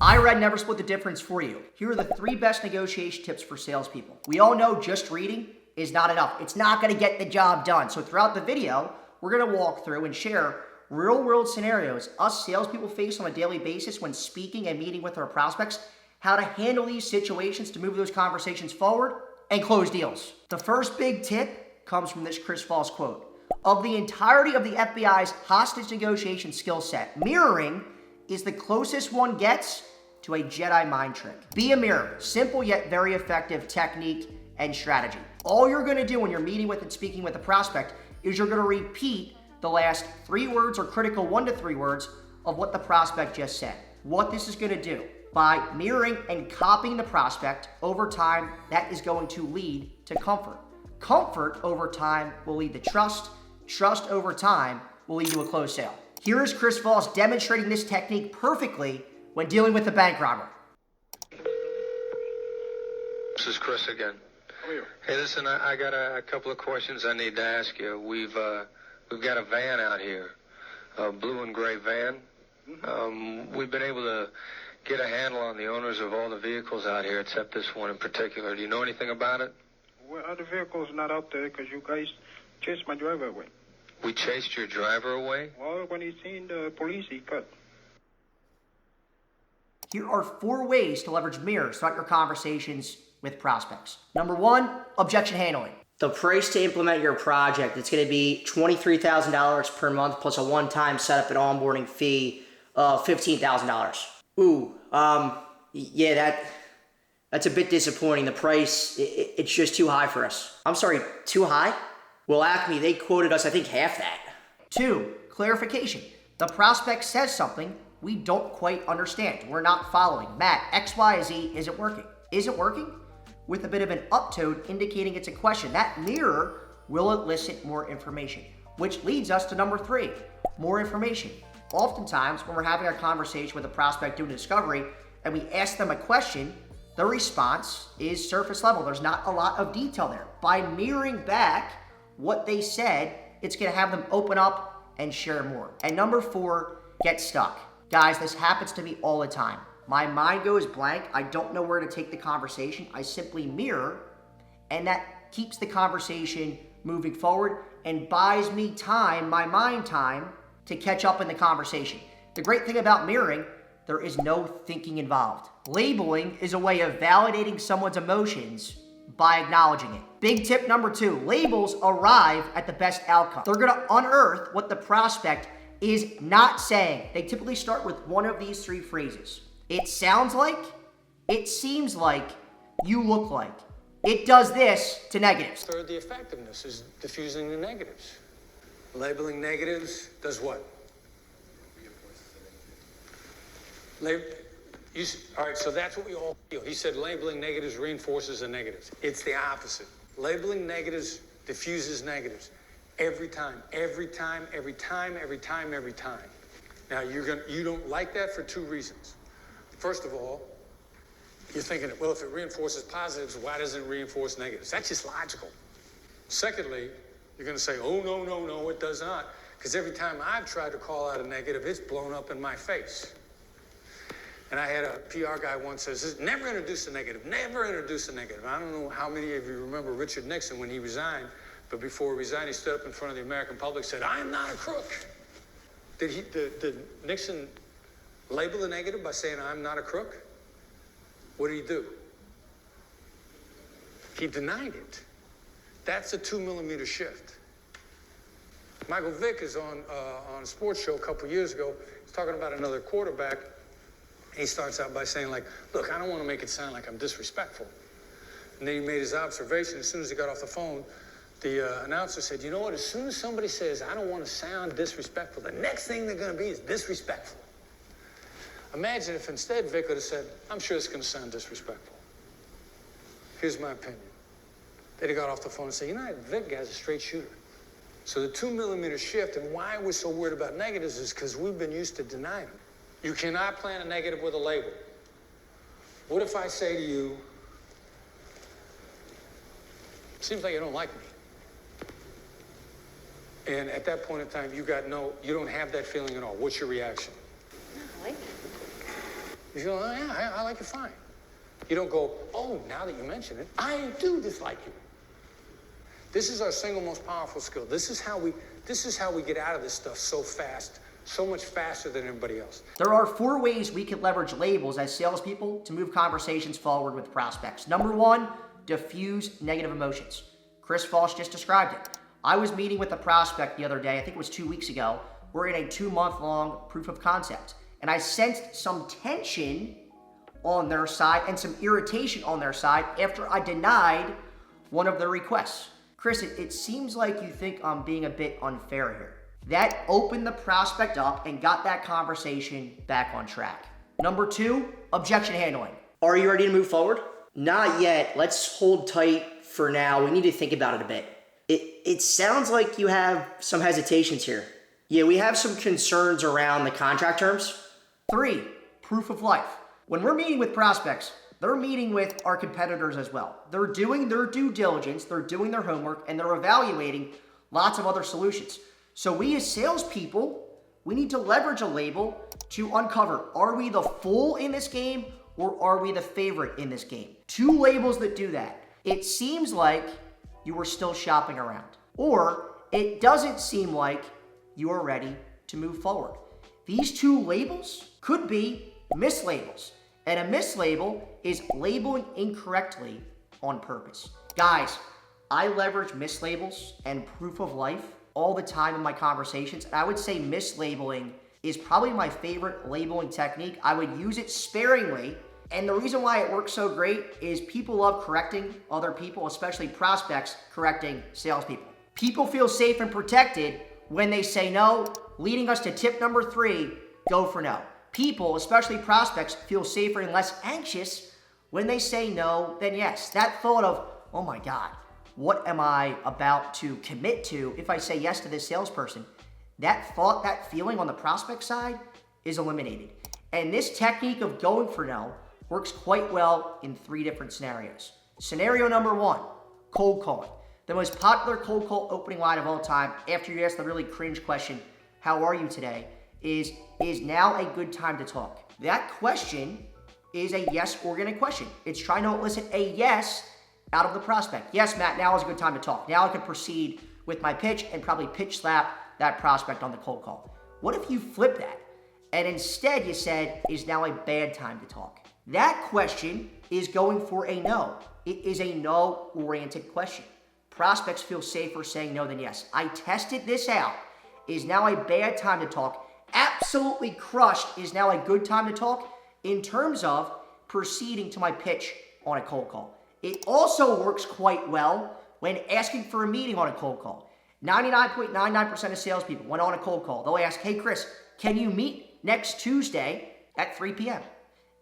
I read Never Split the Difference for you. Here are the 3 best negotiation tips for salespeople. We all know just reading is not enough. It's not going to get the job done. So throughout the video, we're going to walk through and share real-world scenarios us salespeople face on a daily basis when speaking and meeting with our prospects, how to handle these situations to move those conversations forward and close deals. The first big tip comes from this Chris Voss quote. Of the entirety of the FBI's hostage negotiation skill set, mirroring is the closest one gets to a Jedi mind trick. Be a mirror. Simple yet very effective technique and strategy. All you're going to do when you're meeting with and speaking with a prospect is you're going to repeat the last 3 words or critical 1 to 3 words of what the prospect just said. What this is going to do, by mirroring and copying the prospect over time, that is going to lead to comfort. Comfort over time will lead to trust. Trust over time will lead to a closed sale. Here is Chris Voss demonstrating this technique perfectly when dealing with a bank robber. This is Chris again. How are you? Hey, listen, I got a couple of questions I need to ask you. We've got a van out here, a blue and gray van. We've been able to get a handle on the owners of all the vehicles out here except this one in particular. Do you know anything about it? Well, other vehicles not out there because you guys chased my driver away. We chased your driver away? Well, when he seen the police, he cut. Here are 4 ways to leverage mirrors throughout your conversations with prospects. Number 1, objection handling. The price to implement your project, it's going to be $23,000 per month plus a one-time setup and onboarding fee of $15,000. Ooh, yeah, that's a bit disappointing. The price, it's just too high for us. I'm sorry, too high? Well, Acme, they quoted us, I think, half that. 2, clarification. The prospect says something we don't quite understand. We're not following. Matt, X, Y, Z isn't working. Is it working? With a bit of an uptone indicating it's a question. That mirror will elicit more information, which leads us to number 3, more information. Oftentimes, when we're having a conversation with a prospect doing discovery and we ask them a question, the response is surface level. There's not a lot of detail there. By mirroring back what they said, it's going to have them open up and share more. And number 4, get stuck. Guys, this happens to me all the time. My mind goes blank. I don't know where to take the conversation. I simply mirror, and that keeps the conversation moving forward and buys me time, my mind time, to catch up in the conversation. The great thing about mirroring, there is no thinking involved. Labeling is a way of validating someone's emotions by acknowledging it. Big tip number 2, labels arrive at the best outcome. They're gonna unearth what the prospect is not saying. They typically start with one of these 3 phrases. It sounds like, it seems like, you look like. It does this to negatives. Third, the effectiveness is diffusing the negatives. Labeling negatives does what? All right, so that's what we all feel. He said labeling negatives reinforces the negatives. It's the opposite. Labeling negatives diffuses negatives. Every time, every time, every time, every time, every time. Now, you don't like that for 2 reasons. First of all, you're thinking, well, if it reinforces positives, why doesn't it reinforce negatives? That's just logical. Secondly, you're going to say, oh, no, it does not. Because every time I've tried to call out a negative, it's blown up in my face. And I had a PR guy once says, never introduce a negative, never introduce a negative. I don't know how many of you remember Richard Nixon when he resigned, but before he resigned, he stood up in front of the American public and said, I am not a crook. Did Nixon label the negative by saying, I'm not a crook? What did he do? He denied it. That's a 2-millimeter shift. Michael Vick is on a sports show a couple years ago. He's talking about another quarterback. He starts out by saying, like, look, I don't want to make it sound like I'm disrespectful. And then he made his observation. As soon as he got off the phone, the announcer said, you know what? As soon as somebody says, I don't want to sound disrespectful, the next thing they're going to be is disrespectful. Imagine if instead Vic would have said, I'm sure it's going to sound disrespectful. Here's my opinion. Then he got off the phone and said, you know, that Vic guy's a straight shooter. So the 2-millimeter shift and why we're so worried about negatives is because we've been used to denying them. You cannot plant a negative with a label. What if I say to you, seems like you don't like me. And at that point in time, you don't have that feeling at all. What's your reaction? No, I like You feel, oh, yeah, I like it fine. You don't go, oh, now that you mention it, I do dislike you. This is our single most powerful skill. This is how we get out of this stuff so fast, so much faster than everybody else. There are 4 ways we can leverage labels as salespeople to move conversations forward with prospects. Number 1, diffuse negative emotions. Chris Foss just described it. I was meeting with a prospect the other day, I think it was 2 weeks ago. We're in a 2-month-long proof of concept. And I sensed some tension on their side and some irritation on their side after I denied one of their requests. Chris, it seems like you think I'm being a bit unfair here. That opened the prospect up and got that conversation back on track. Number 2, objection handling. Are you ready to move forward? Not yet. Let's hold tight for now. We need to think about it a bit. It sounds like you have some hesitations here. Yeah, we have some concerns around the contract terms. 3, proof of life. When we're meeting with prospects, they're meeting with our competitors as well. They're doing their due diligence, they're doing their homework, and they're evaluating lots of other solutions. So we as salespeople, we need to leverage a label to uncover, are we the fool in this game or are we the favorite in this game? 2 labels that do that. It seems like you are still shopping around, or it doesn't seem like you are ready to move forward. These 2 labels could be mislabels, and a mislabel is labeling incorrectly on purpose. Guys, I leverage mislabels and proof of life all the time in my conversations, and I would say mislabeling is probably my favorite labeling technique. I would use it sparingly, and the reason why it works so great is people love correcting other people, especially prospects correcting salespeople. People feel safe and protected when they say no, leading us to tip number 3, go for no. People, especially prospects, feel safer and less anxious when they say no than yes. That thought of, oh my God, what am I about to commit to if I say yes to this salesperson? That thought, that feeling on the prospect side is eliminated. And this technique of going for no works quite well in 3 different scenarios. Scenario number 1, cold calling. The most popular cold call opening line of all time, after you ask the really cringe question, how are you today, is now a good time to talk? That question is a yes-oriented question. It's trying to elicit a yes out of the prospect. Yes, Matt, now is a good time to talk. Now I can proceed with my pitch and probably pitch slap that prospect on the cold call. What if you flip that and instead you said, is now a bad time to talk? That question is going for a no. It is a no-oriented question. Prospects feel safer saying no than yes. I tested this out. Is now a bad time to talk? Absolutely crushed. Is now a good time to talk in terms of proceeding to my pitch on a cold call. It also works quite well when asking for a meeting on a cold call. 99.99% of salespeople, when on a cold call, they'll ask, hey Chris, can you meet next Tuesday at 3 p.m.?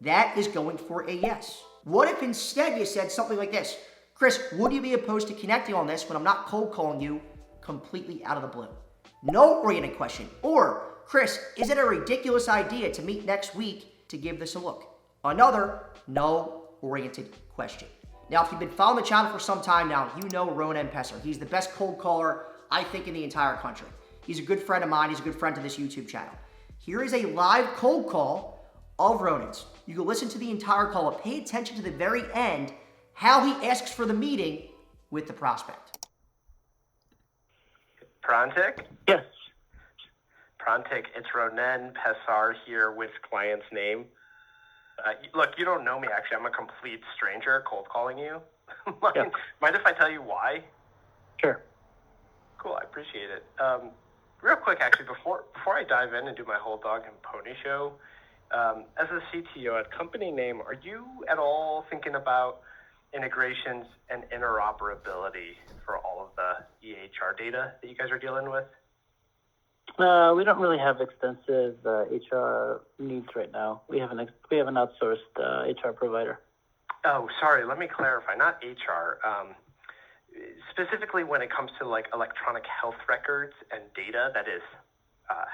That is going for a yes. What if instead you said something like this? Chris, would you be opposed to connecting on this when I'm not cold calling you completely out of the blue? No-oriented question. Or, Chris, is it a ridiculous idea to meet next week to give this a look? Another no-oriented question. Now, if you've been following the channel for some time now, you know Ronan Pesser. He's the best cold caller, I think, in the entire country. He's a good friend of mine. He's a good friend to this YouTube channel. Here is a live cold call of Ronan's. You can listen to the entire call, but pay attention to the very end, how he asks for the meeting with the prospect. Prontic? Yes. Prontic, it's Ronen Pesar here with client's name. Look, you don't know me, actually. I'm a complete stranger cold calling you. Mind if I tell you why? Sure. Cool, I appreciate it. Real quick, actually, before I dive in and do my whole dog and pony show, as a CTO at company name, are you at all thinking about integrations and interoperability for all of the EHR data that you guys are dealing with? We don't really have extensive HR needs right now. We have an outsourced HR provider. Oh, sorry. Let me clarify. Not HR. Specifically, when it comes to like electronic health records and data that is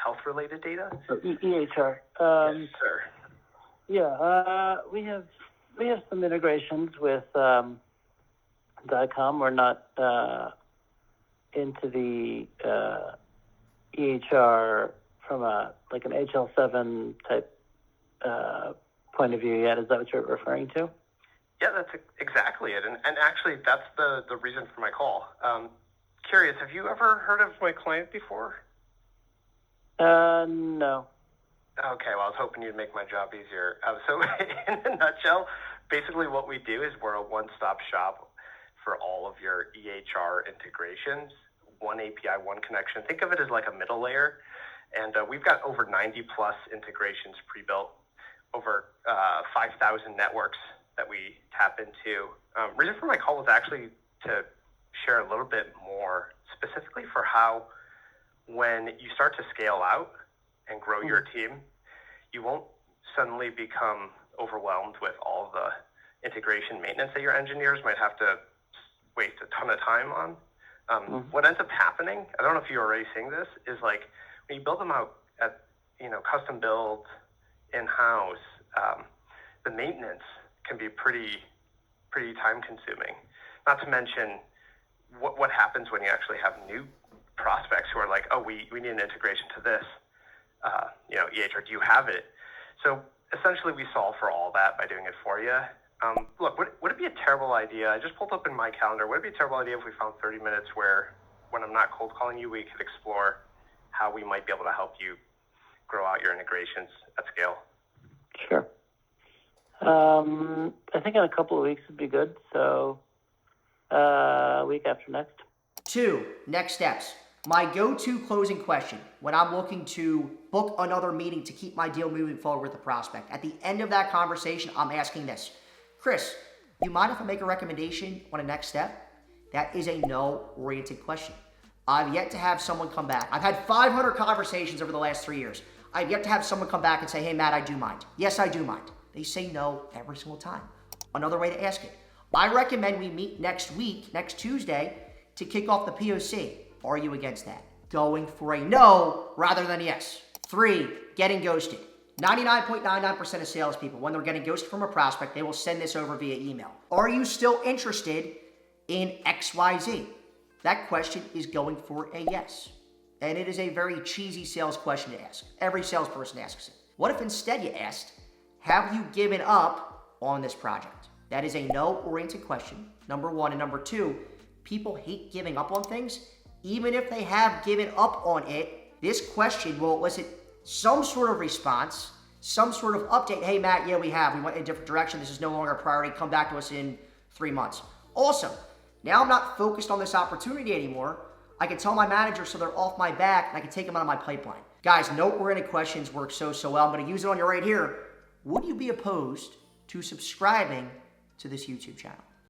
health-related data. So EHR. Yes, sir. Yeah, we have some integrations with DICOM. We're not into the EHR from an HL7 type point of view yet. Is that what you're referring to? Yeah, that's exactly it. And actually, that's the reason for my call. Curious, have you ever heard of my client before? No. Okay, well, I was hoping you'd make my job easier. So in a nutshell, basically what we do is we're a one-stop shop for all of your EHR integrations. One API, one connection. Think of it as like a middle layer. And we've got over 90-plus integrations pre-built, over 5,000 networks that we tap into. Reason for my call was actually to share a little bit more specifically for how when you start to scale out and grow your team, you won't suddenly become overwhelmed with all the integration maintenance that your engineers might have to waste a ton of time on. What ends up happening, I don't know if you're already seeing this, is like when you build them out at, custom build in-house, the maintenance can be pretty time consuming. Not to mention what happens when you actually have new prospects who are like, oh, we need an integration to this, EHR, do you have it? So essentially we solve for all that by doing it for you. Look, would it be a terrible idea? I just pulled up in my calendar. Would it be a terrible idea if we found 30 minutes where when I'm not cold calling you, we could explore how we might be able to help you grow out your integrations at scale? Sure. I think in a couple of weeks would be good. So week after next. 2, next steps. My go-to closing question when I'm looking to book another meeting to keep my deal moving forward with the prospect. At the end of that conversation, I'm asking this. Chris, you mind if I make a recommendation on a next step? That is a no-oriented question. I've yet to have someone come back. I've had 500 conversations over the last 3 years. I've yet to have someone come back and say, hey, Matt, I do mind. Yes, I do mind. They say no every single time. Another way to ask it. I recommend we meet next week, next Tuesday, to kick off the POC. Are you against that? Going for a no rather than a yes. 3, getting ghosted. 99.99% of salespeople, when they're getting ghosted from a prospect, they will send this over via email. Are you still interested in XYZ? That question is going for a yes. And it is a very cheesy sales question to ask. Every salesperson asks it. What if instead you asked, have you given up on this project? That is a no-oriented question, number 1. And number 2, people hate giving up on things. Even if they have given up on it, this question will elicit some sort of response, some sort of update. Hey, Matt, yeah, we went in a different direction. This is no longer a priority. Come back to us in 3 months. Awesome. Now I'm not focused on this opportunity anymore. I can tell my manager so they're off my back and I can take them out of my pipeline. Guys, no-oriented questions work so well. I'm going to use it on you right here. Would you be opposed to subscribing to this YouTube channel?